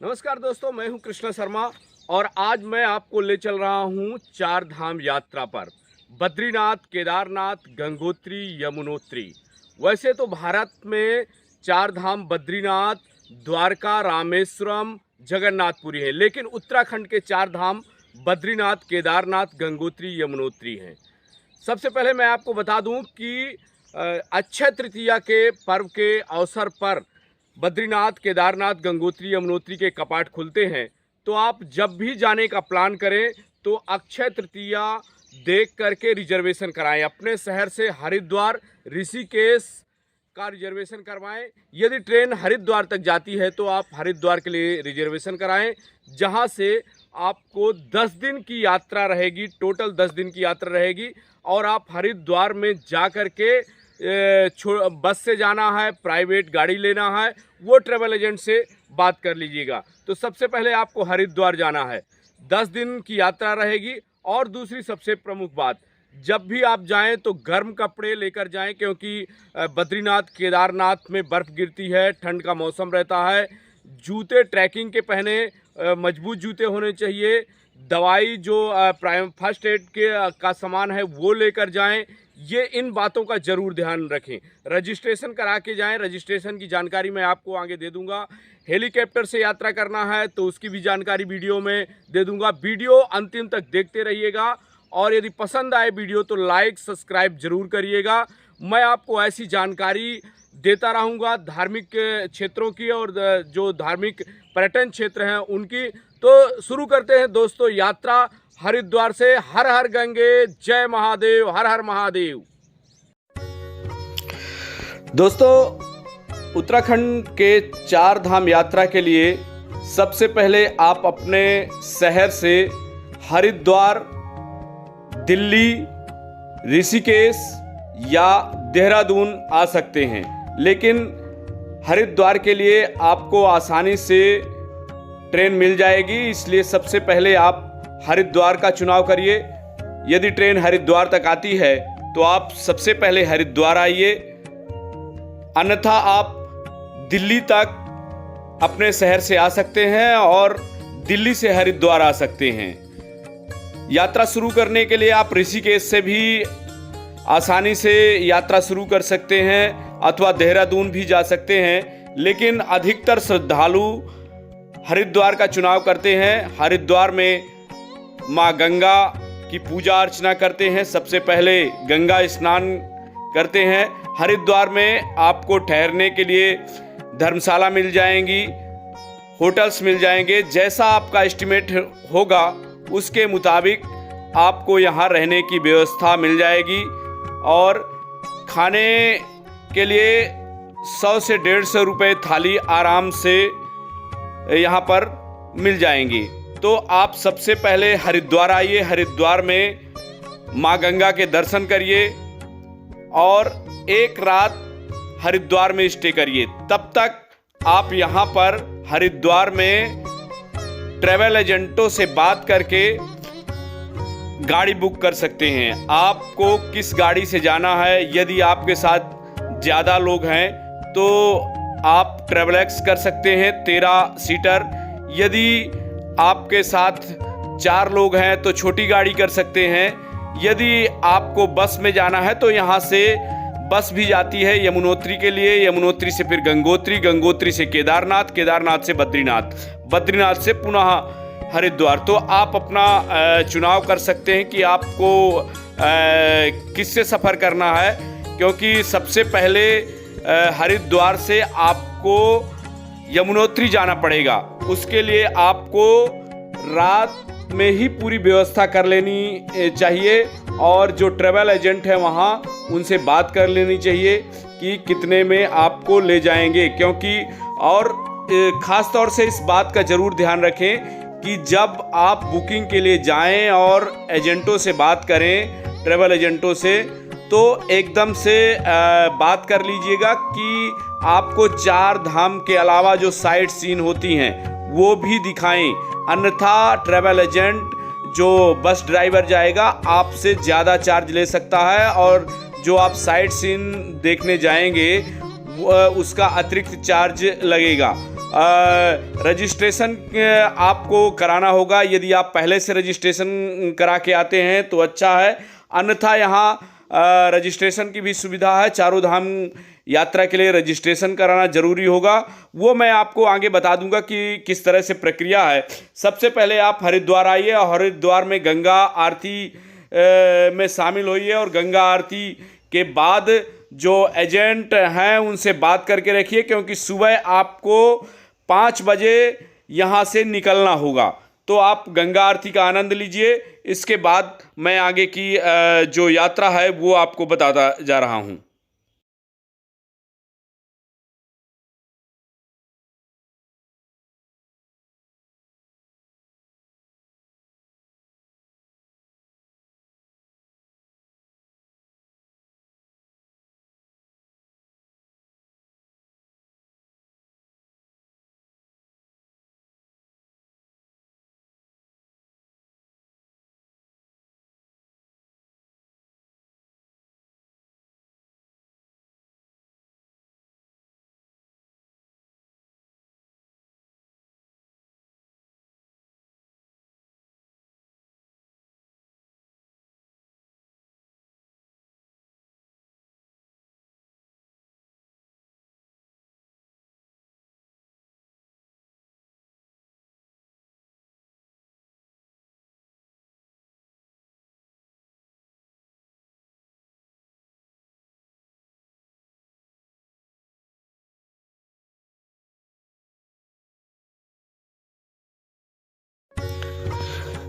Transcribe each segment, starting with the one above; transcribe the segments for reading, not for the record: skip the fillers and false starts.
नमस्कार दोस्तों, मैं हूं कृष्णा शर्मा और आज मैं आपको ले चल रहा हूं चार धाम यात्रा पर। बद्रीनाथ, केदारनाथ, गंगोत्री, यमुनोत्री। वैसे तो भारत में चार धाम बद्रीनाथ, द्वारका, रामेश्वरम, जगन्नाथपुरी है, लेकिन उत्तराखंड के चार धाम बद्रीनाथ, केदारनाथ, गंगोत्री, यमुनोत्री हैं। सबसे पहले मैं आपको बता दूं कि अक्षय तृतीया के पर्व के अवसर पर बद्रीनाथ, केदारनाथ, गंगोत्री, यमुनोत्री के कपाट खुलते हैं। तो आप जब भी जाने का प्लान करें तो अक्षय तृतीया देख करके रिजर्वेशन कराएं। अपने शहर से हरिद्वार, ऋषिकेश का रिजर्वेशन करवाएं। यदि ट्रेन हरिद्वार तक जाती है तो आप हरिद्वार के लिए रिजर्वेशन कराएं, जहां से आपको 10 दिन की यात्रा रहेगी। टोटल 10 दिन की यात्रा रहेगी और आप हरिद्वार में जा कर के बस से जाना है, प्राइवेट गाड़ी लेना है, वो ट्रेवल एजेंट से बात कर लीजिएगा। तो सबसे पहले आपको हरिद्वार जाना है, 10 दिन की यात्रा रहेगी। और दूसरी सबसे प्रमुख बात, जब भी आप जाएं तो गर्म कपड़े लेकर जाएं, क्योंकि बद्रीनाथ, केदारनाथ में बर्फ़ गिरती है, ठंड का मौसम रहता है। जूते ट्रैकिंग के पहने, मजबूत जूते होने चाहिए। दवाई जो फर्स्ट एड का सामान है वो लेकर जाएं। ये इन बातों का ज़रूर ध्यान रखें। रजिस्ट्रेशन करा के जाएं। रजिस्ट्रेशन की जानकारी मैं आपको आगे दे दूंगा। हेलीकॉप्टर से यात्रा करना है तो उसकी भी जानकारी वीडियो में दे दूंगा। वीडियो अंतिम तक देखते रहिएगा और यदि पसंद आए वीडियो तो लाइक सब्सक्राइब जरूर करिएगा। मैं आपको ऐसी जानकारी देता रहूँगा धार्मिक क्षेत्रों की और जो धार्मिक पर्यटन क्षेत्र हैं उनकी। तो शुरू करते हैं दोस्तों यात्रा हरिद्वार से। हर हर गंगे, जय महादेव, हर हर महादेव। दोस्तों, उत्तराखंड के चार धाम यात्रा के लिए सबसे पहले आप अपने शहर से हरिद्वार, दिल्ली, ऋषिकेश या देहरादून आ सकते हैं। लेकिन हरिद्वार के लिए आपको आसानी से ट्रेन मिल जाएगी, इसलिए सबसे पहले आप हरिद्वार का चुनाव करिए। यदि ट्रेन हरिद्वार तक आती है तो आप सबसे पहले हरिद्वार आइए, अन्यथा आप दिल्ली तक अपने शहर से आ सकते हैं और दिल्ली से हरिद्वार आ सकते हैं। यात्रा शुरू करने के लिए आप ऋषिकेश से भी आसानी से यात्रा शुरू कर सकते हैं अथवा देहरादून भी जा सकते हैं, लेकिन अधिकतर श्रद्धालु हरिद्वार का चुनाव करते हैं। हरिद्वार में माँ गंगा की पूजा अर्चना करते हैं, सबसे पहले गंगा स्नान करते हैं। हरिद्वार में आपको ठहरने के लिए धर्मशाला मिल जाएंगी, होटल्स मिल जाएंगे। जैसा आपका एस्टिमेट होगा उसके मुताबिक आपको यहाँ रहने की व्यवस्था मिल जाएगी और खाने के लिए 100 से 150 रुपये थाली आराम से यहाँ पर मिल जाएंगी। तो आप सबसे पहले हरिद्वार आइए, हरिद्वार में माँ गंगा के दर्शन करिए और एक रात हरिद्वार में स्टे करिए। तब तक आप यहाँ पर हरिद्वार में ट्रैवल एजेंटों से बात करके गाड़ी बुक कर सकते हैं। आपको किस गाड़ी से जाना है, यदि आपके साथ ज़्यादा लोग हैं तो आप ट्रैवलैक्स कर सकते हैं 13 सीटर। यदि आपके साथ 4 लोग हैं तो छोटी गाड़ी कर सकते हैं। यदि आपको बस में जाना है तो यहाँ से बस भी जाती है यमुनोत्री के लिए, यमुनोत्री से फिर गंगोत्री, गंगोत्री से केदारनाथ, केदारनाथ से बद्रीनाथ, बद्रीनाथ से पुनः हरिद्वार। तो आप अपना चुनाव कर सकते हैं कि आपको किससे सफ़र करना है, क्योंकि सबसे पहले हरिद्वार से आपको यमुनोत्री जाना पड़ेगा। उसके लिए आपको रात में ही पूरी व्यवस्था कर लेनी चाहिए और जो ट्रैवल एजेंट है वहाँ उनसे बात कर लेनी चाहिए कि कितने में आपको ले जाएंगे। क्योंकि और ख़ास तौर से इस बात का ज़रूर ध्यान रखें कि जब आप बुकिंग के लिए जाएं और एजेंटों से बात करें, ट्रैवल एजेंटों से, तो एकदम से बात कर लीजिएगा कि आपको चार धाम के अलावा जो साइट सीन होती हैं वो भी दिखाएं। अन्यथा ट्रैवल एजेंट जो बस ड्राइवर जाएगा आपसे ज़्यादा चार्ज ले सकता है और जो आप साइट सीन देखने जाएंगे उसका अतिरिक्त चार्ज लगेगा। रजिस्ट्रेशन आपको कराना होगा। यदि आप पहले से रजिस्ट्रेशन करा के आते हैं तो अच्छा है, अन्यथा यहाँ रजिस्ट्रेशन की भी सुविधा है। चारों धाम यात्रा के लिए रजिस्ट्रेशन कराना जरूरी होगा, वो मैं आपको आगे बता दूंगा कि किस तरह से प्रक्रिया है। सबसे पहले आप हरिद्वार आइए और हरिद्वार में गंगा आरती में शामिल होइए और गंगा आरती के बाद जो एजेंट हैं उनसे बात करके रखिए, क्योंकि सुबह आपको 5 बजे यहाँ से निकलना होगा। तो आप गंगा आरती का आनंद लीजिए। इसके बाद मैं आगे की जो यात्रा है वो आपको बताता जा रहा हूँ।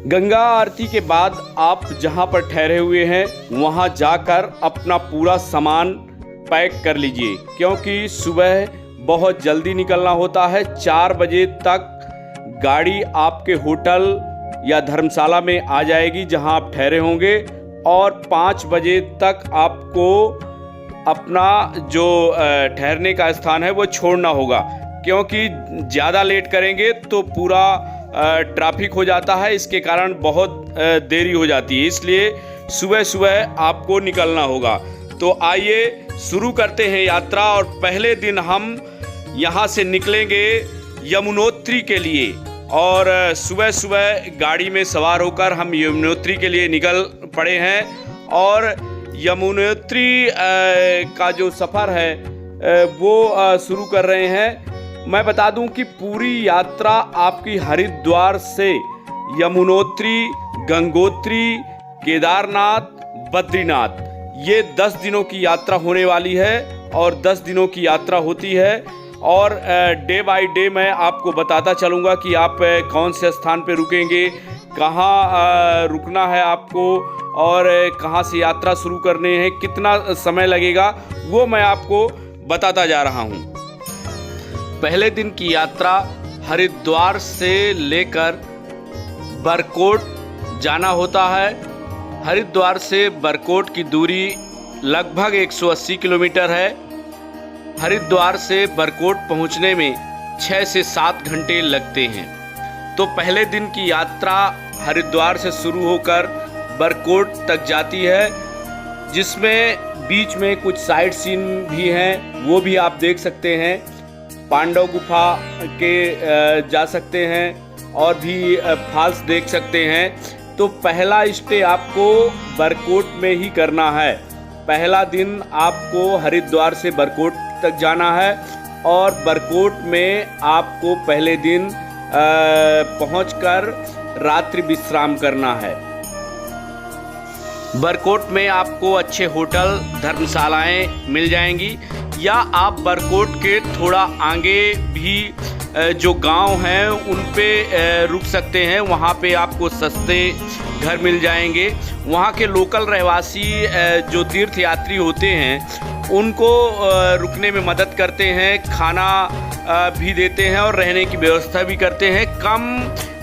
गंगा आरती के बाद आप जहां पर ठहरे हुए हैं वहां जाकर अपना पूरा सामान पैक कर लीजिए, क्योंकि सुबह बहुत जल्दी निकलना होता है। 4 बजे तक गाड़ी आपके होटल या धर्मशाला में आ जाएगी जहां आप ठहरे होंगे, और 5 बजे तक आपको अपना जो ठहरने का स्थान है वो छोड़ना होगा, क्योंकि ज़्यादा लेट करेंगे तो पूरा ट्रैफिक हो जाता है। इसके कारण बहुत देरी हो जाती है, इसलिए सुबह सुबह आपको निकलना होगा। तो आइए शुरू करते हैं यात्रा। और पहले दिन हम यहाँ से निकलेंगे यमुनोत्री के लिए, और सुबह सुबह गाड़ी में सवार होकर हम यमुनोत्री के लिए निकल पड़े हैं। और यमुनोत्री का जो सफ़र है वो शुरू कर रहे हैं। मैं बता दूं कि पूरी यात्रा आपकी हरिद्वार से यमुनोत्री, गंगोत्री, केदारनाथ, बद्रीनाथ, ये 10 दिनों की यात्रा होने वाली है, और 10 दिनों की यात्रा होती है। और डे बाय डे मैं आपको बताता चलूँगा कि आप कौन से स्थान पे रुकेंगे, कहाँ रुकना है आपको, और कहाँ से यात्रा शुरू करने हैं, कितना समय लगेगा, वो मैं आपको बताता जा रहा हूँ। पहले दिन की यात्रा हरिद्वार से लेकर बरकोट जाना होता है। हरिद्वार से बरकोट की दूरी लगभग 180 किलोमीटर है। हरिद्वार से बरकोट पहुंचने में 6 से 7 घंटे लगते हैं। तो पहले दिन की यात्रा हरिद्वार से शुरू होकर बरकोट तक जाती है, जिसमें बीच में कुछ साइट सीन भी हैं, वो भी आप देख सकते हैं। पांडव गुफा के जा सकते हैं और भी फॉल्स देख सकते हैं। तो पहला स्टे आपको बरकोट में ही करना है। पहला दिन आपको हरिद्वार से बरकोट तक जाना है, और बरकोट में आपको पहले दिन पहुंचकर रात्रि विश्राम करना है। बरकोट में आपको अच्छे होटल, धर्मशालाएं मिल जाएंगी, या आप बरकोट के थोड़ा आगे भी जो गांव हैं उन पे रुक सकते हैं। वहाँ पे आपको सस्ते घर मिल जाएंगे। वहाँ के लोकल रहवासी जो तीर्थ यात्री होते हैं उनको रुकने में मदद करते हैं, खाना भी देते हैं और रहने की व्यवस्था भी करते हैं। कम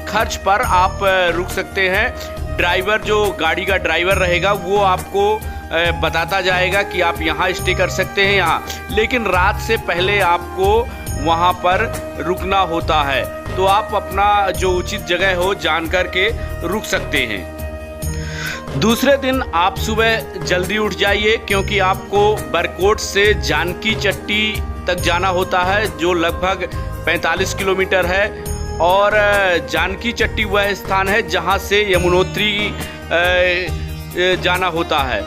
खर्च पर आप रुक सकते हैं। ड्राइवर, जो गाड़ी का ड्राइवर रहेगा, वो आपको बताता जाएगा कि आप यहाँ स्टे कर सकते हैं यहाँ, लेकिन रात से पहले आपको वहाँ पर रुकना होता है। तो आप अपना जो उचित जगह हो जान कर के रुक सकते हैं। दूसरे दिन आप सुबह जल्दी उठ जाइए, क्योंकि आपको बरकोट से जानकी चट्टी तक जाना होता है, जो लगभग 45 किलोमीटर है। और जानकी चट्टी वह स्थान है जहाँ से यमुनोत्री जाना होता है।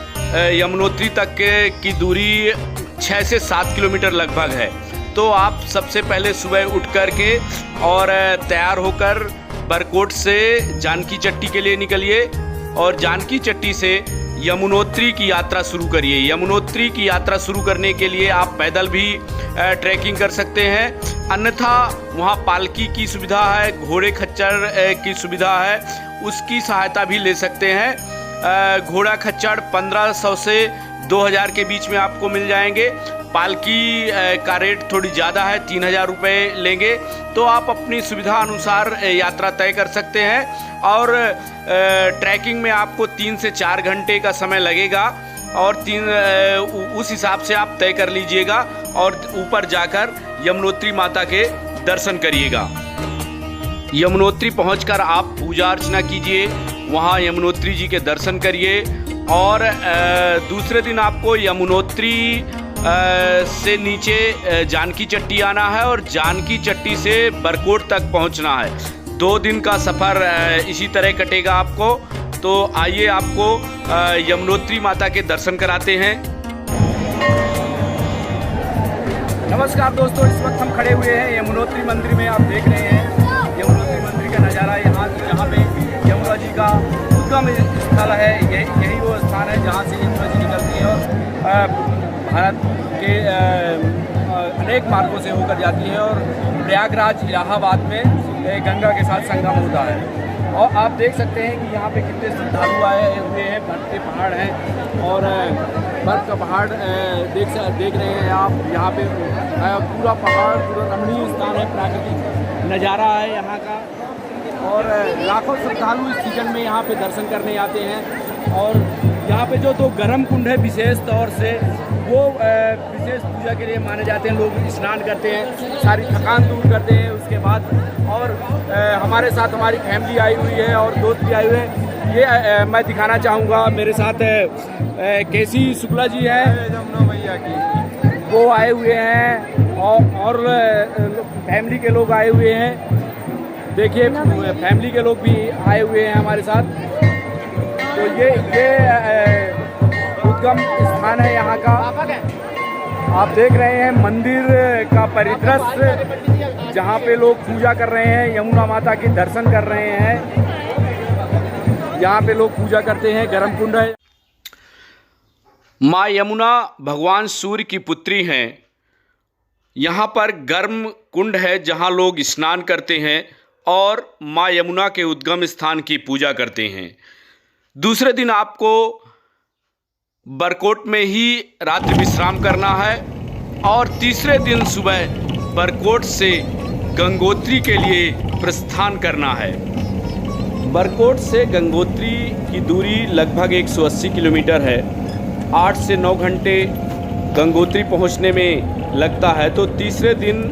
यमुनोत्री तक की दूरी 6 से 7 किलोमीटर लगभग है। तो आप सबसे पहले सुबह उठ कर के और तैयार होकर बरकोट से जानकी चट्टी के लिए निकलिए और जानकी चट्टी से यमुनोत्री की यात्रा शुरू करिए। यमुनोत्री की यात्रा शुरू करने के लिए आप पैदल भी ट्रैकिंग कर सकते हैं, अन्यथा वहाँ पालकी की सुविधा है, घोड़े खच्चर की सुविधा है, उसकी सहायता भी ले सकते हैं। घोड़ा खच्चर 1500 से 2000 के बीच में आपको मिल जाएंगे। पालकी का रेट थोड़ी ज़्यादा है, 3000 रुपये लेंगे। तो आप अपनी सुविधा अनुसार यात्रा तय कर सकते हैं। और ट्रैकिंग में आपको 3 से 4 घंटे का समय लगेगा और उस हिसाब से आप तय कर लीजिएगा और ऊपर जाकर यमुनोत्री माता के दर्शन करिएगा। यमुनोत्री पहुंचकर आप पूजा अर्चना कीजिए, वहां यमुनोत्री जी के दर्शन करिए। और दूसरे दिन आपको यमुनोत्री से नीचे जानकी चट्टी आना है और जानकी चट्टी से बरकोट तक पहुंचना है। 2 दिन का सफ़र इसी तरह कटेगा आपको। तो आइए आपको यमुनोत्री माता के दर्शन कराते हैं। नमस्कार दोस्तों, इस वक्त हम खड़े हुए हैं यमुनोत्री मंदिर में। आप देख रहे हैं यमुनोत्री मंदिर का नज़ारा। यहाँ पे यमुना जी का उद्गम स्थल है। यही वो स्थान है जहाँ से यमुना जी निकलती है और भारत के अनेक मार्गों से होकर जाती है और प्रयागराज इलाहाबाद में गंगा के साथ संगम होता है। और आप देख सकते हैं कि यहाँ पे कितने श्रद्धालु आए हुए हैं। बर्फ के पहाड़ हैं और बर्फ का पहाड़ देख रहे हैं आप। यहाँ पे पूरा पहाड़, पूरा रमणीय स्थान है, प्राकृतिक नज़ारा है यहाँ का। और लाखों श्रद्धालु इस सीजन में यहाँ पे दर्शन करने आते हैं। और यहाँ पे जो 2 गर्म कुंड है विशेष तौर से, वो विशेष पूजा के लिए माने जाते हैं। लोग स्नान करते हैं, सारी थकान दूर करते हैं उसके बाद। और हमारे साथ हमारी फैमिली आई हुई है और दोस्त भी आए हुए हैं। ये मैं दिखाना चाहूँगा, मेरे साथ केसी शुक्ला जी हैं, जमुना मैया की, वो आए हुए हैं। और फैमिली के लोग आए हुए हैं। देखिए फैमिली के लोग भी आए हुए हैं हमारे साथ। तो ये उद्गम स्थान है यहाँ का। आप देख रहे हैं मंदिर का परिदृश्य, जहाँ पे लोग पूजा कर रहे हैं, यमुना माता के दर्शन कर रहे हैं। यहाँ पे लोग पूजा करते हैं। गर्म कुंड है। माँ यमुना भगवान सूर्य की पुत्री हैं। यहाँ पर गर्म कुंड है जहाँ लोग स्नान करते हैं और माँ यमुना के उद्गम स्थान की पूजा करते हैं। दूसरे दिन आपको बरकोट में ही रात्रि विश्राम करना है और तीसरे दिन सुबह बरकोट से गंगोत्री के लिए प्रस्थान करना है। बरकोट से गंगोत्री की दूरी लगभग 180 किलोमीटर है। 8 से 9 घंटे गंगोत्री पहुंचने में लगता है। तो तीसरे दिन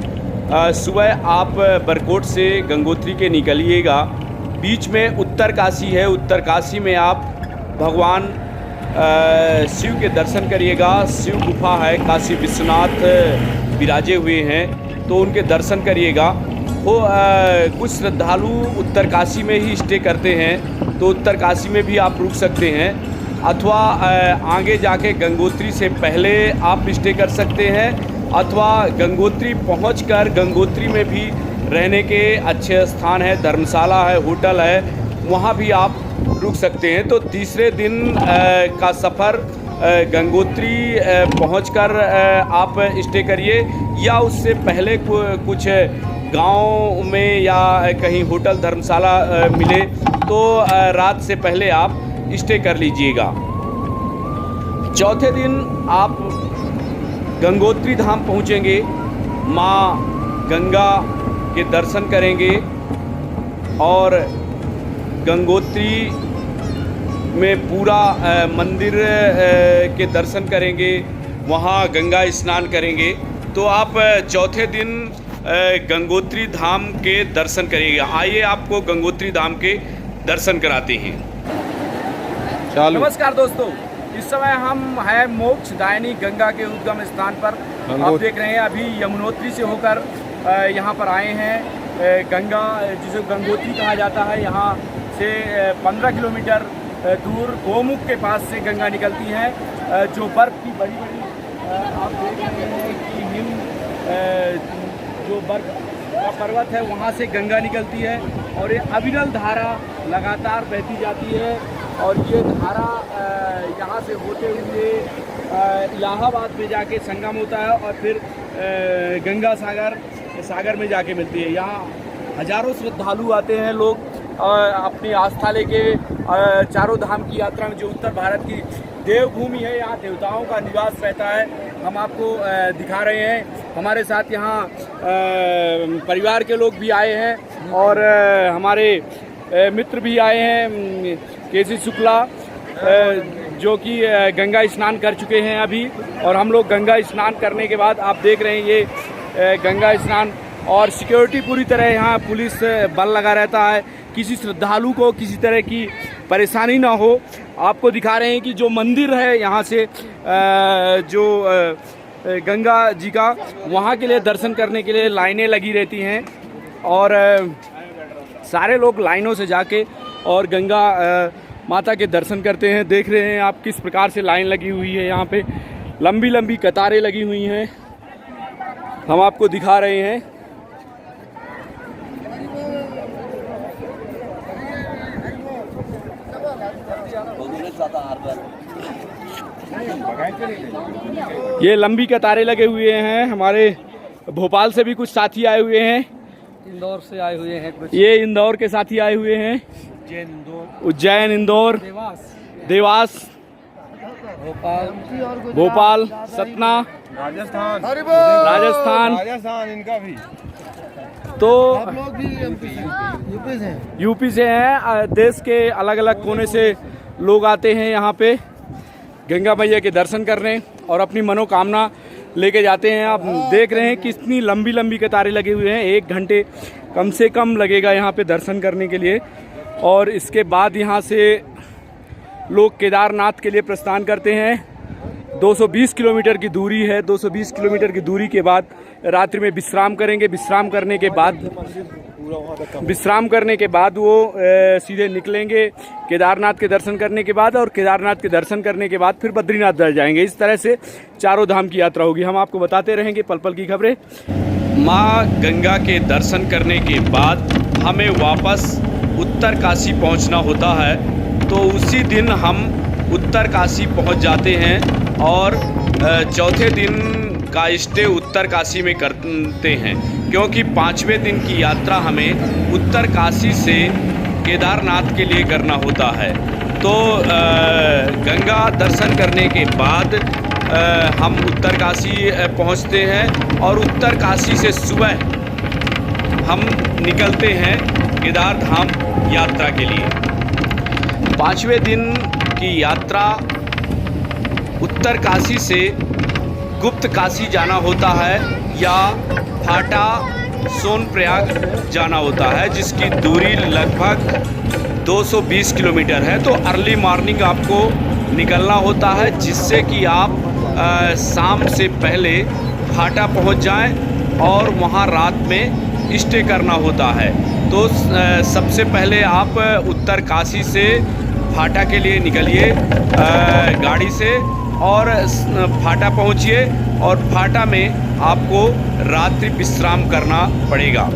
सुबह आप बरकोट से गंगोत्री के निकलिएगा। बीच में उत्तरकाशी है। उत्तरकाशी में आप भगवान शिव के दर्शन करिएगा। शिव गुफा है, काशी विश्वनाथ विराजे हुए हैं, तो उनके दर्शन करिएगा। वो कुछ श्रद्धालु उत्तरकाशी में ही स्टे करते हैं, तो उत्तरकाशी में भी आप रुक सकते हैं। अथवा आगे जाके गंगोत्री से पहले आप स्टे कर सकते हैं, अथवा गंगोत्री पहुंचकर गंगोत्री में भी रहने के अच्छे स्थान है, धर्मशाला है, होटल है, वहाँ भी आप रुक सकते हैं। तो तीसरे दिन का सफ़र गंगोत्री पहुंचकर आप स्टे करिए, या उससे पहले कुछ गांव में या कहीं होटल धर्मशाला मिले तो रात से पहले आप स्टे कर लीजिएगा। चौथे दिन आप गंगोत्री धाम पहुंचेंगे, माँ गंगा के दर्शन करेंगे और गंगोत्री में पूरा मंदिर के दर्शन करेंगे, वहाँ गंगा स्नान करेंगे। तो आप चौथे दिन गंगोत्री धाम के दर्शन करिएगा। आइए आपको गंगोत्री धाम के दर्शन कराते हैं। नमस्कार दोस्तों, इस समय हम हैं मोक्षदायिनी गंगा के उद्गम स्थान पर। आप देख रहे हैं अभी यमुनोत्री से होकर यहाँ पर आए हैं। गंगा, जिसे गंगोत्री कहा जाता है, यहाँ से 15 किलोमीटर दूर गोमुख के पास से गंगा निकलती है। जो बर्फ़ की बड़ी बड़ी आप देख रहे हैं कि हिम जो बर्फ का पर्वत है वहाँ से गंगा निकलती है और ये अविरल धारा लगातार बहती जाती है। और ये धारा यहाँ से होते हुए इलाहाबाद में जाके संगम होता है और फिर गंगा सागर में जाके मिलती है। यहाँ हजारों श्रद्धालु आते हैं लोग अपनी आस्था लेके चारों धाम की यात्रा में। जो उत्तर भारत की देवभूमि है, यहाँ देवताओं का निवास रहता है। हम आपको दिखा रहे हैं। हमारे साथ यहाँ परिवार के लोग भी आए हैं और हमारे मित्र भी आए हैं, केसी शुक्ला, जो कि गंगा स्नान कर चुके हैं अभी। और हम लोग गंगा स्नान करने के बाद आप देख रहे हैं ये गंगा स्नान, और सिक्योरिटी पूरी तरह यहाँ पुलिस बल लगा रहता है, किसी श्रद्धालु को किसी तरह की परेशानी ना हो। आपको दिखा रहे हैं कि जो मंदिर है यहाँ से जो गंगा जी का, वहाँ के लिए दर्शन करने के लिए लाइनें लगी रहती हैं और सारे लोग लाइनों से जाके और गंगा माता के दर्शन करते हैं। देख रहे हैं आप किस प्रकार से लाइन लगी हुई है, यहाँ पे लंबी लंबी कतारें लगी हुई हैं। हम आपको दिखा रहे हैं। ये लंबी कतारें लगे हुए हैं। हमारे भोपाल से भी कुछ साथी आए हुए हैं, इंदौर से आए हुए हैं कुछ। ये इंदौर के साथी आए हुए हैं, उज्जैन, इंदौर, देवास, भोपाल, सतना, राजस्थान इनका भी। तो लोग भी यूपी से हैं। देश के अलग अलग कोने से लोग आते हैं यहाँ पे गंगा मैया के दर्शन करने और अपनी मनोकामना लेके जाते हैं। आप देख रहे हैं कितनी लंबी लंबी कतारें लगे हुए हैं। 1 घंटे कम से कम लगेगा यहाँ पे दर्शन करने के लिए। और इसके बाद यहाँ से लोग केदारनाथ के लिए प्रस्थान करते हैं। 220 किलोमीटर की दूरी है। 220 किलोमीटर की दूरी के बाद रात्रि में विश्राम करेंगे। विश्राम करने के बाद वो सीधे निकलेंगे केदारनाथ के दर्शन करने के बाद, और केदारनाथ के दर्शन करने के बाद फिर बद्रीनाथ जाएंगे। इस तरह से चारों धाम की यात्रा होगी। हम आपको बताते रहेंगे पल पल की खबरें। माँ गंगा के दर्शन करने के बाद हमें वापस उत्तर काशी पहुँचना होता है, तो उसी दिन हम उत्तर काशी पहुँच जाते हैं और चौथे दिन का स्टे उत्तर काशी में करते हैं, क्योंकि 5वें दिन की यात्रा हमें उत्तर काशी से केदारनाथ के लिए करना होता है। तो गंगा दर्शन करने के बाद हम उत्तर काशी पहुंचते हैं और उत्तर काशी से सुबह हम निकलते हैं केदार धाम यात्रा के लिए। 5वें दिन की यात्रा उत्तर काशी से गुप्त काशी जाना होता है या फाटा सोनप्रयाग जाना होता है, जिसकी दूरी लगभग 220 किलोमीटर है। तो अर्ली मॉर्निंग आपको निकलना होता है, जिससे कि आप शाम से पहले फाटा पहुंच जाएं और वहां रात में स्टे करना होता है। तो सबसे पहले आप उत्तर काशी से फाटा के लिए निकलिए गाड़ी से और फाटा पहुंचिए, और फाटा में आपको रात्रि विश्राम करना पड़ेगा।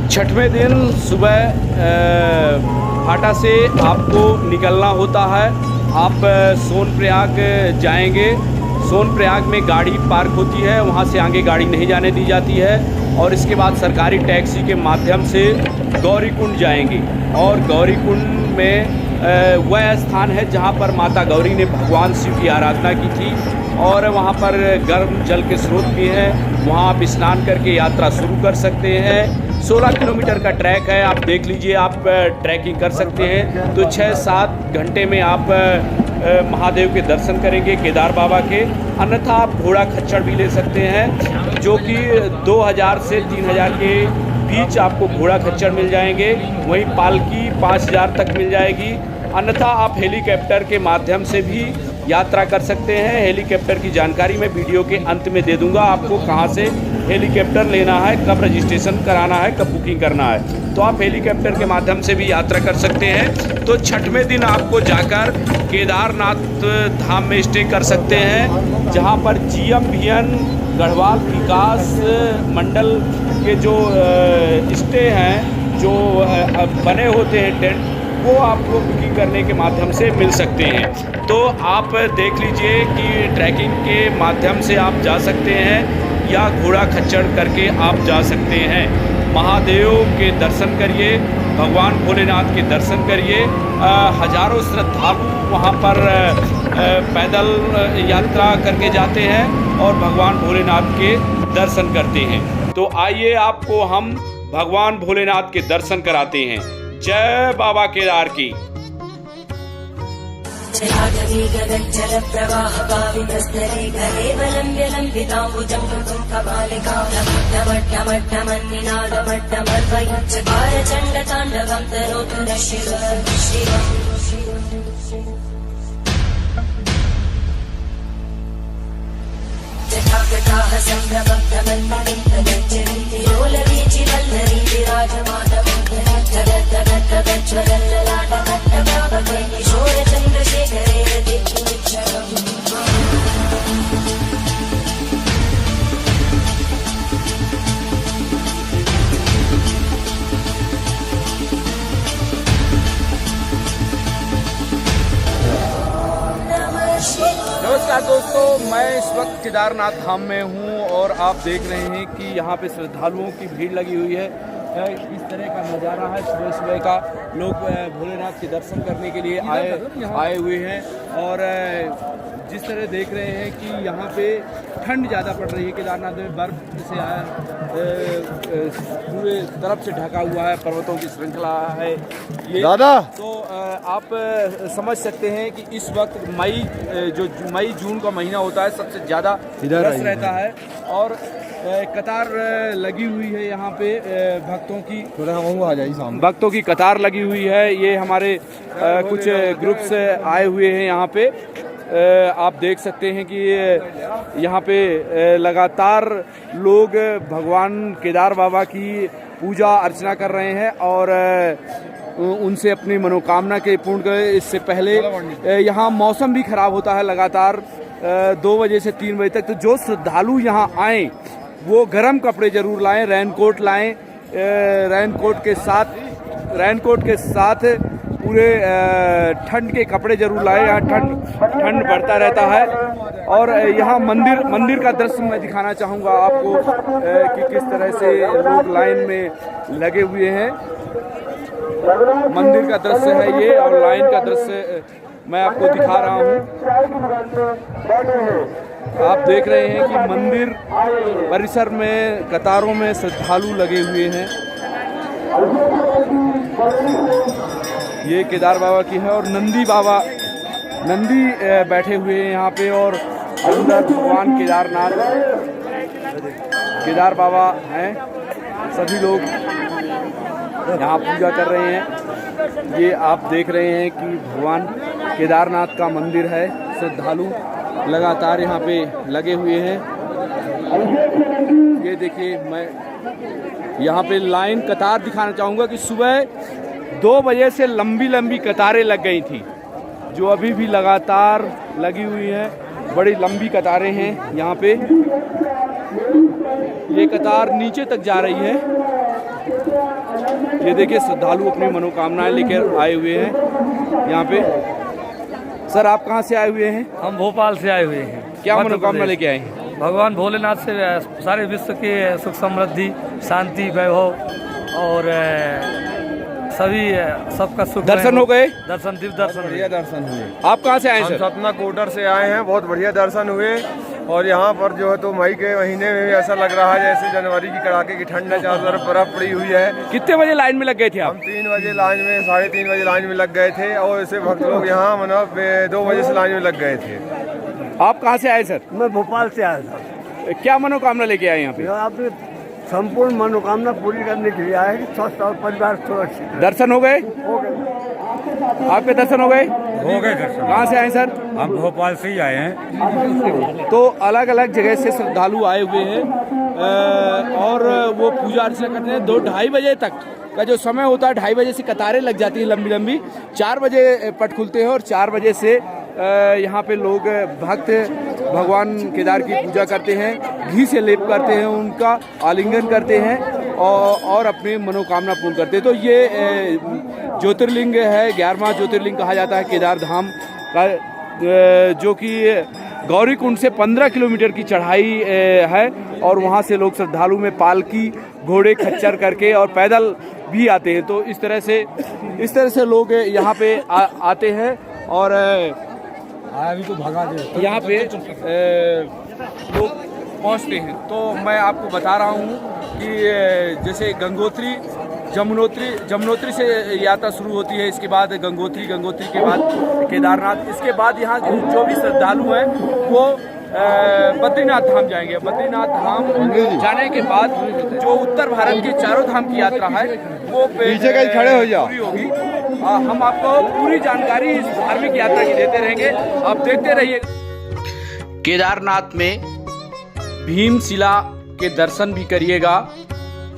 6वें दिन सुबह फाटा से आपको निकलना होता है। आप सोनप्रयाग जाएंगे। सोनप्रयाग में गाड़ी पार्क होती है, वहाँ से आगे गाड़ी नहीं जाने दी जाती है। और इसके बाद सरकारी टैक्सी के माध्यम से गौरीकुंड जाएंगे। और गौरीकुंड में वह स्थान है जहाँ पर माता गौरी ने भगवान शिव की आराधना की थी, और वहाँ पर गर्म जल के स्रोत भी हैं। वहाँ आप स्नान करके यात्रा शुरू कर सकते हैं। 16 किलोमीटर का ट्रैक है, आप देख लीजिए, आप ट्रैकिंग कर सकते हैं। तो 6-7 घंटे में आप महादेव के दर्शन करेंगे, केदार बाबा के। अन्यथा आप घोड़ा खच्चर भी ले सकते हैं, जो कि 2000 से 3000 के बीच आपको घोड़ा खच्चर मिल जाएंगे। वहीं पालकी 5000 तक मिल जाएगी। अन्यथा आप हेलीकॉप्टर के माध्यम से भी यात्रा कर सकते हैं। हेलीकॉप्टर की जानकारी मैं वीडियो के अंत में दे दूंगा आपको, कहां से हेलीकॉप्टर लेना है, कब रजिस्ट्रेशन कराना है, कब बुकिंग करना है, तो आप हेलीकॉप्टर के माध्यम से भी यात्रा कर सकते हैं। तो छठवें दिन आपको जाकर केदारनाथ धाम में स्टे कर सकते हैं, जहां पर GM गढ़वाल विकास मंडल के जो स्टे हैं, जो बने होते हैं टेंट, वो आपको बुकिंग करने के माध्यम से मिल सकते हैं। तो आप देख लीजिए कि ट्रैकिंग के माध्यम से आप जा सकते हैं या घोड़ा खच्चर करके आप जा सकते हैं। महादेव के दर्शन करिए, भगवान भोलेनाथ के दर्शन करिए। हजारों श्रद्धालु वहाँ पर पैदल यात्रा करके जाते हैं और भगवान भोलेनाथ के दर्शन करते हैं। तो आइए आपको हम भगवान भोलेनाथ के दर्शन कराते हैं। जय बाबा केदार की। नमस्कार दोस्तों, मैं इस वक्त केदारनाथ धाम में हूँ और आप देख रहे हैं कि यहाँ पे श्रद्धालुओं की भीड़ लगी हुई है। इस तरह का नज़ारा है सुबह सुबह का। लोग भोलेनाथ के दर्शन करने के लिए आए हुए हैं और जिस तरह देख रहे हैं कि यहाँ पे ठंड ज़्यादा पड़ रही है। केदारनाथ में बर्फ़ से पूरे तरफ से ढका हुआ है, पर्वतों की श्रृंखला है ये दादा। तो आप समझ सकते हैं कि इस वक्त मई जून का महीना होता है, सबसे ज़्यादा रश रहता है और कतार लगी हुई है यहाँ पे भक्तों की कतार लगी हुई है। ये हमारे कुछ ग्रुप्स आए हुए हैं यहाँ पे। आप देख सकते हैं कि यहाँ पे लगातार लोग भगवान केदार बाबा की पूजा अर्चना कर रहे हैं और उनसे अपनी मनोकामना के पूर्ण करें। इससे पहले यहाँ मौसम भी खराब होता है लगातार 2 बजे से 3 बजे तक। तो जो श्रद्धालु यहाँ आएँ वो गर्म कपड़े जरूर लाएं, रेनकोट लाएं। रेनकोट के साथ पूरे ठंड के कपड़े जरूर लाएं। यहाँ ठंड बढ़ता रहता है। और यहाँ मंदिर का दृश्य मैं दिखाना चाहूँगा आपको कि किस तरह से लोग लाइन में लगे हुए हैं। मंदिर का दृश्य है ये और लाइन का दृश्य मैं आपको दिखा रहा हूँ। आप देख रहे हैं कि मंदिर परिसर में कतारों में श्रद्धालु लगे हुए हैं। ये केदार बाबा की है और नंदी बैठे हुए हैं यहाँ पे और अंदर भगवान केदार बाबा हैं। सभी लोग यहाँ पूजा कर रहे हैं। ये आप देख रहे हैं कि भगवान केदारनाथ का मंदिर है। श्रद्धालु लगातार यहाँ पे लगे हुए हैं। ये देखिए, मैं यहाँ पे लाइन कतार दिखाना चाहूँगा कि सुबह 2 बजे से लंबी कतारें लग गई थी, जो अभी भी लगातार लगी हुई हैं। बड़ी लंबी कतारें हैं यहाँ पे। ये कतार नीचे तक जा रही है। ये देखिए, श्रद्धालु अपनी मनोकामनाएं लेकर आए हुए हैं यहाँ पे। सर, आप कहाँ से आए हुए हैं? हम भोपाल से आए हुए हैं। क्या मनोकामना लेके आए हैं? भगवान भोलेनाथ से सारे विश्व के सुख समृद्धि, शांति, वैभव और सबका सुख। दर्शन हो गए? दिव्य दर्शन, बढ़िया दर्शन हुए। आप कहाँ से आए सर? सतना कोटर से आए हैं। बहुत बढ़िया दर्शन हुए और यहाँ पर जो है तो मई के महीने में भी ऐसा लग रहा है जैसे जनवरी की कड़ाके की ठंड है। चारों तरफ बर्फ पड़ी हुई है। कितने बजे लाइन में लग गए थे आप? हम 3 बजे लाइन में, 3:30 बजे लाइन में लग गए थे और ऐसे भक्त लोग यहाँ 2 बजे से लाइन में लग गए थे। आप कहाँ से आए सर? मैं भोपाल से आया था। क्या मनोकामना लेके आए यहाँ पे? आप संपूर्ण मनोकामना पूरी करने के लिए आए कि स्वस्थ और परिवार सुरक्षित। दर्शन हो गए? हो गए। आपके दर्शन हो गए? हो गए दर्शन। कहाँ से आए सर? हम भोपाल से ही आए हैं। तो अलग अलग जगह से श्रद्धालु आए हुए हैं और वो पूजा अर्चना करते हैं। 2-2:30 बजे तक का जो समय होता है, 2:30 बजे से कतारें लग जाती हैं लंबी लंबी। 4 बजे पट खुलते हैं और 4 बजे से यहाँ पे लोग भक्त भगवान केदार की पूजा करते हैं, घी से लेप करते हैं, उनका आलिंगन करते हैं और अपनी मनोकामना पूर्ण करते हैं। तो ये ज्योतिर्लिंग है, 11वां ज्योतिर्लिंग कहा जाता है केदार धाम का, जो कि गौरीकुंड से 15 किलोमीटर की चढ़ाई है और वहाँ से लोग श्रद्धालु में पालकी, घोड़े, खच्चर करके और पैदल भी आते हैं। तो इस तरह से लोग यहाँ पे आते हैं और अभी तो भगा दे यहाँ पे लोग पहुँचते हैं। तो मैं आपको बता रहा हूँ कि जैसे गंगोत्री, जमुनोत्री से यात्रा शुरू होती है, इसके बाद गंगोत्री के बाद केदारनाथ, इसके बाद यहाँ जो भी श्रद्धालु हैं वो बद्रीनाथ धाम जाएंगे। बद्रीनाथ धाम जाने के बाद जो उत्तर भारत के चारों धाम की यात्रा है वो पीछे कहीं खड़े हो जाओ पूरी होगी। हम आपको पूरी जानकारी इस धार्मिक यात्रा की देते रहेंगे, आप देखते रहिए। केदारनाथ में भीमशिला के दर्शन भी करिएगा।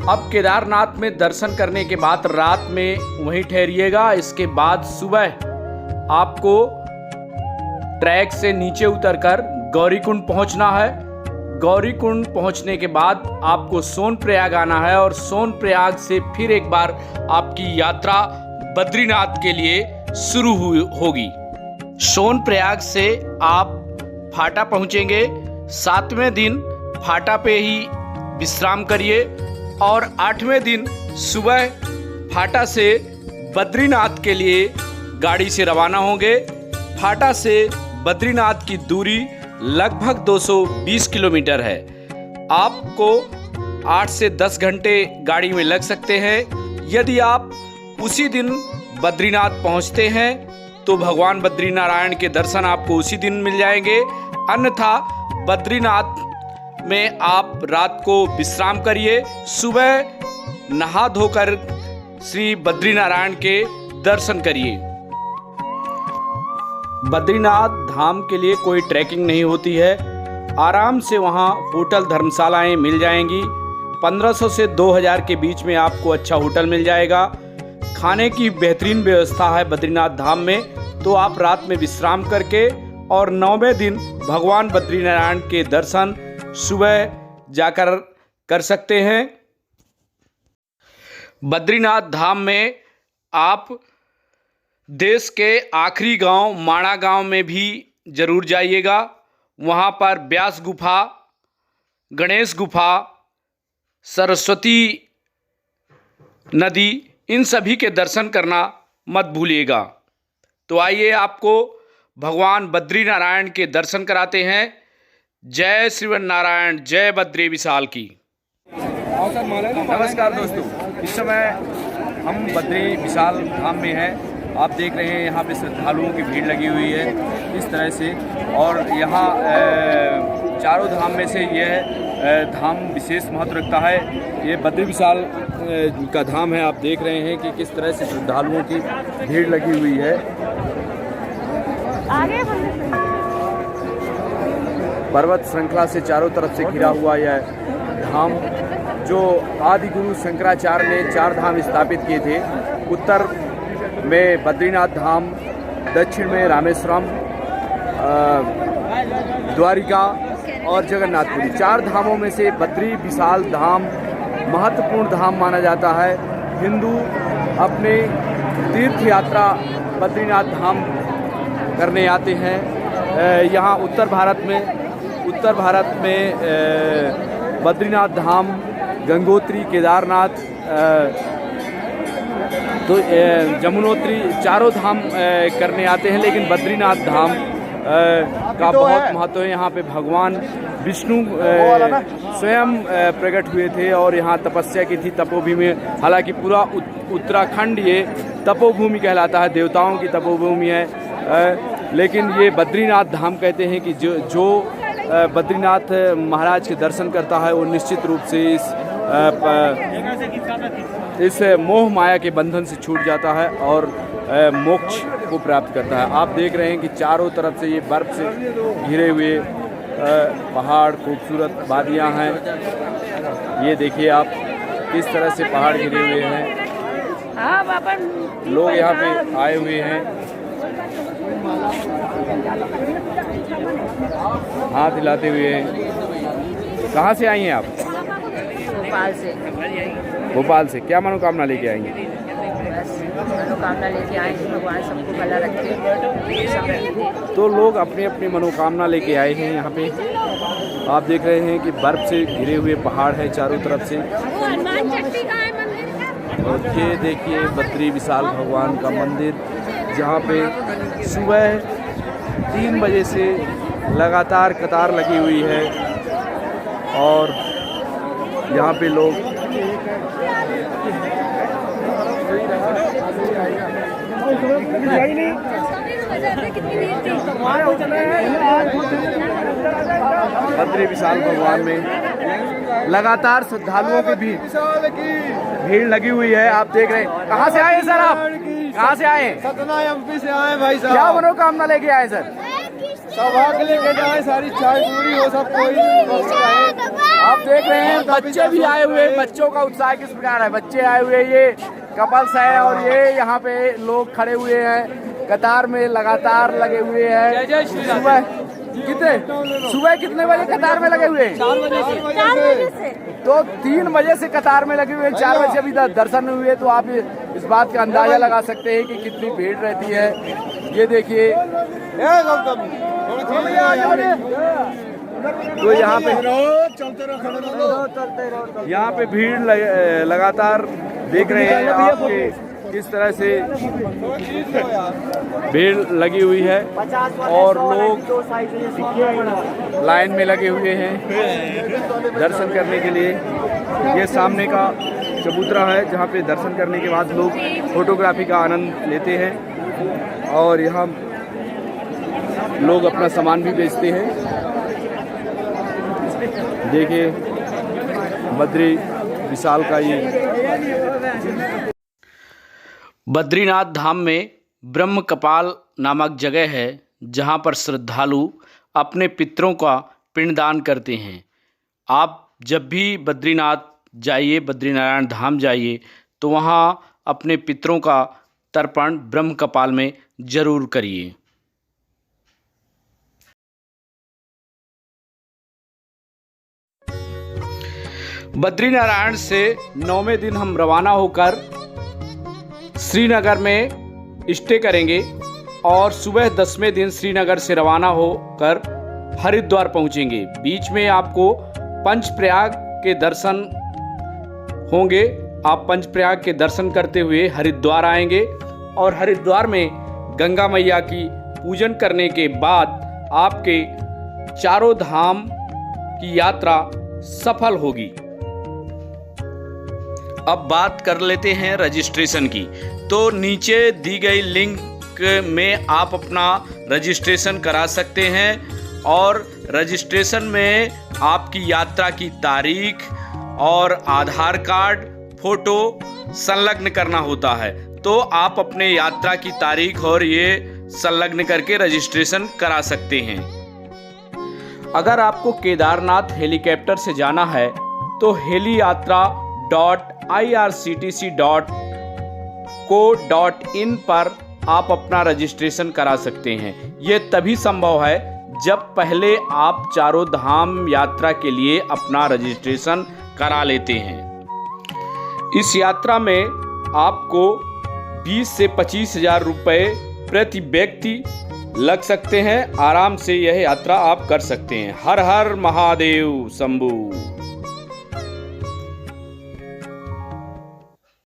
अब केदारनाथ में दर्शन करने के बाद रात में वहीं ठहरिएगा। इसके बाद सुबह आपको ट्रैक से नीचे उतरकर गौरीकुंड पहुंचना है। गौरीकुंड पहुंचने के बाद आपको सोनप्रयाग आना है और सोनप्रयाग से फिर एक बार आपकी यात्रा बद्रीनाथ के लिए शुरू होगी। सोनप्रयाग से आप फाटा पहुंचेंगे। 7वें दिन फाटा पे ही विश्राम करिए और 8वें दिन सुबह फाटा से बद्रीनाथ के लिए गाड़ी से रवाना होंगे। फाटा से बद्रीनाथ की दूरी लगभग 220 किलोमीटर है। आपको 8 से 10 घंटे गाड़ी में लग सकते हैं। यदि आप उसी दिन बद्रीनाथ पहुंचते हैं तो भगवान बद्रीनारायण के दर्शन आपको उसी दिन मिल जाएंगे। अन्यथा बद्रीनाथ में आप रात को विश्राम करिए, सुबह नहा धोकर श्री बद्रीनारायण के दर्शन करिए। बद्रीनाथ धाम के लिए कोई ट्रैकिंग नहीं होती है, आराम से वहाँ होटल धर्मशालाएं मिल जाएंगी। 1500 से 2000 के बीच में आपको अच्छा होटल मिल जाएगा। खाने की बेहतरीन व्यवस्था है बद्रीनाथ धाम में। तो आप रात में विश्राम करके और 9वें दिन भगवान बद्रीनारायण के दर्शन सुबह जाकर कर सकते हैं। बद्रीनाथ धाम में आप देश के आखिरी गांव माणा गांव में भी जरूर जाइएगा। वहां पर व्यास गुफा, गणेश गुफा, सरस्वती नदी, इन सभी के दर्शन करना मत भूलिएगा। तो आइए आपको भगवान बद्रीनारायण के दर्शन कराते हैं। जय श्रीनारायण, जय बद्री विशाल की। नमस्कार दोस्तों, इस समय हम बद्री विशाल धाम में हैं। आप देख रहे हैं यहाँ पे श्रद्धालुओं की भीड़ लगी हुई है इस तरह से। और यहाँ चारों धाम में से यह धाम विशेष महत्व रखता है। ये बद्री विशाल का धाम है। आप देख रहे हैं कि किस तरह से श्रद्धालुओं की भीड़ लगी हुई है। पर्वत श्रृंखला से चारों तरफ से घिरा हुआ यह धाम, जो आदि गुरु शंकराचार्य ने 4 धाम स्थापित किए थे। उत्तर में बद्रीनाथ धाम, दक्षिण में रामेश्वरम, द्वारिका और जगन्नाथपुरी। 4 धामों में से बद्री विशाल धाम महत्वपूर्ण धाम माना जाता है। हिंदू अपने तीर्थ यात्रा बद्रीनाथ धाम करने आते हैं। यहाँ उत्तर भारत में बद्रीनाथ धाम, गंगोत्री, केदारनाथ, तो जमुनोत्री, चारों धाम करने आते हैं। लेकिन बद्रीनाथ धाम का बहुत महत्व है। यहाँ पे भगवान विष्णु स्वयं प्रकट हुए थे और यहाँ तपस्या की थी, तपोभूमि। हालांकि पूरा उत्तराखंड ये तपोभूमि कहलाता है, देवताओं की तपोभूमि है। लेकिन ये बद्रीनाथ धाम कहते हैं कि जो बद्रीनाथ महाराज के दर्शन करता है वो निश्चित रूप से इस मोह माया के बंधन से छूट जाता है और मोक्ष को प्राप्त करता है। आप देख रहे हैं कि चारों तरफ से ये बर्फ से घिरे हुए पहाड़, खूबसूरत वादियाँ हैं। ये देखिए आप किस तरह से पहाड़ घिरे हुए हैं, लोग यहाँ पे आए हुए हैं, हाथ हिलाते हुए हैं। कहाँ से आई हैं आप? भोपाल से। भोपाल से। क्या मनोकामना लेके आएंगे? बस मनोकामना लेके आएंगे, भगवान सबको भला रखे। तो लोग अपनी अपनी मनोकामना लेके आए हैं यहाँ पे। आप देख रहे हैं कि बर्फ़ से घिरे हुए पहाड़ हैं चारों तरफ से। और ये देखिए बद्री विशाल भगवान का मंदिर, जहाँ पे सुबह 3 बजे से लगातार कतार लगी हुई है और यहाँ पे लोग बद्री विशाल भगवान में लगातार श्रद्धालुओं की भीड़ लगी हुई है। आप देख रहे हैं। कहाँ से आए सर आप? कहाँ से आए? सतना एमपी से आए भाई साहब। क्या मनोकामना लेके आए सर? सौभाग्य लेके जाए, सारी चाय पूरी हो, सब कोई। आप देख रहे हैं बच्चे भी आए हुए हैं। बच्चों का उत्साह किस प्रकार है? बच्चे आए हुए हैं, ये कपल्स है और ये यहाँ पे लोग खड़े हुए हैं कतार में, लगातार लगे हुए हैं। सुबह कितने बजे कतार में लगे हुए हैं? 4 बजे से। तो 3 बजे से कतार में लगे हुए हैं, 4 बजे अभी दर्शन हुए। तो आप इस बात का अंदाजा लगा सकते हैं कि कितनी भीड़ रहती है। ये देखिए, तो यहाँ पे भीड़ लगातार देख रहे हैं आपके किस तरह से भीड़ लगी हुई है और लोग लाइन में लगे हुए हैं दर्शन करने के लिए। ये सामने का चबूतरा है जहाँ पे दर्शन करने के बाद लोग फोटोग्राफी का आनंद लेते हैं और यहाँ लोग अपना सामान भी बेचते हैं। देखिए बद्री विशाल का ये बद्रीनाथ धाम में ब्रह्म कपाल नामक जगह है जहाँ पर श्रद्धालु अपने पितरों का पिंडदान करते हैं। आप जब भी बद्रीनाथ जाइए, बद्रीनारायण धाम जाइए, तो वहाँ अपने पितरों का तर्पण ब्रह्म कपाल में जरूर करिए। बद्रीनारायण से 9वें दिन हम रवाना होकर श्रीनगर में स्टे करेंगे और सुबह 10वें दिन श्रीनगर से रवाना होकर हरिद्वार पहुंचेंगे। बीच में आपको पंचप्रयाग के दर्शन होंगे। आप पंचप्रयाग के दर्शन करते हुए हरिद्वार आएंगे और हरिद्वार में गंगा मैया की पूजन करने के बाद आपके चारों धाम की यात्रा सफल होगी। अब बात कर लेते हैं रजिस्ट्रेशन की। तो नीचे दी गई लिंक में आप अपना रजिस्ट्रेशन करा सकते हैं और रजिस्ट्रेशन में आपकी यात्रा की तारीख और आधार कार्ड, फोटो संलग्न करना होता है। तो आप अपने यात्रा की तारीख और ये संलग्न करके रजिस्ट्रेशन करा सकते हैं। अगर आपको केदारनाथ हेलीकॉप्टर से जाना है तो heliyaatra.irctc.co.in पर आप अपना रजिस्ट्रेशन करा सकते हैं। ये तभी संभव है जब पहले आप चारों धाम यात्रा के लिए अपना रजिस्ट्रेशन करा लेते हैं। इस यात्रा में आपको 20 से 25 हज़ार रुपये प्रति व्यक्ति लग सकते हैं। आराम से यह यात्रा आप कर सकते हैं। हर हर महादेव शंभू।